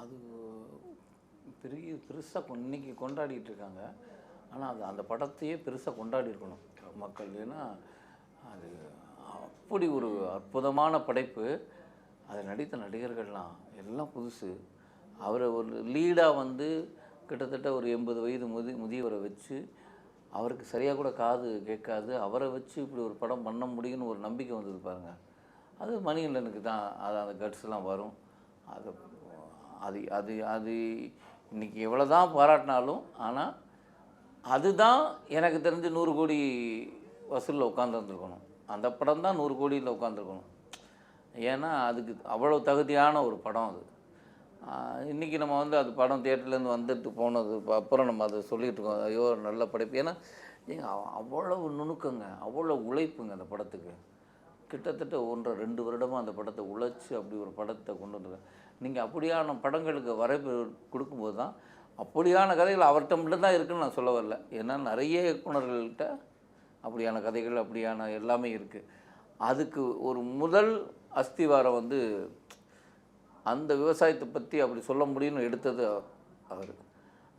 அது பெருசாக இன்றைக்கி கொண்டாடிட்டு இருக்காங்க. ஆனால் அது அந்த படத்தையே பெருசாக கொண்டாடி இருக்கணும் மக்கள். ஏன்னா அது அப்படி ஒரு அற்புதமான படைப்பு. அதை நடித்த நடிகர்கள்லாம் எல்லாம் புதுசு. அவரை ஒரு லீடாக வந்து கிட்டத்தட்ட ஒரு 80 வயது முதியவரை வச்சு, அவருக்கு சரியாக கூட காது கேட்காது, அவரை வச்சு இப்படி ஒரு படம் பண்ண முடியும்னு ஒரு நம்பிக்கை வந்தது பாருங்கள். அது மணிகண்டனுக்கு தான் அது அந்த கட்ஸ்லாம் வரும். அது அது அது அது இன்றைக்கி எவ்வளோ தான் பாராட்டினாலும், ஆனால் அதுதான் எனக்கு தெரிஞ்சு 100 கோடி வசூலில் உட்காந்துருந்துருக்கணும். அந்த படம் தான் 100 கோடியில் உட்காந்துருக்கணும். ஏன்னா அதுக்கு அவ்வளோ தகுதியான ஒரு படம் அது. இன்றைக்கி நம்ம வந்து அது படம் தியேட்டர்லேருந்து வந்துட்டு போனது அப்புறம் நம்ம அதை சொல்லிகிட்டு இருக்கோம், ஐயோ நல்ல படைப்பு. ஏன்னா அவ்வளவு நுணுக்கங்க, அவ்வளோ உழைப்புங்க அந்த படத்துக்கு. கிட்டத்தட்ட 1.5-2 வருடமாக அந்த படத்தை உழைச்சி அப்படி ஒரு படத்தை கொண்டு வந்துருக்கேன். நீங்கள் அப்படியான படங்களுக்கு வரைப்பு கொடுக்கும்போது தான் அப்படியான கதைகள் அவர்கிட்ட மட்டும்தான் இருக்குதுன்னு நான் சொல்ல வரல. ஏன்னா நிறைய இயக்குனர்கள்கிட்ட அப்படியான கதைகள் அப்படியான எல்லாமே இருக்குது. அதுக்கு ஒரு முதல் அஸ்திவாரம் வந்து அந்த விவசாயத்தை பற்றி அப்படி சொல்ல முடியும்னு எடுத்தது அவர்.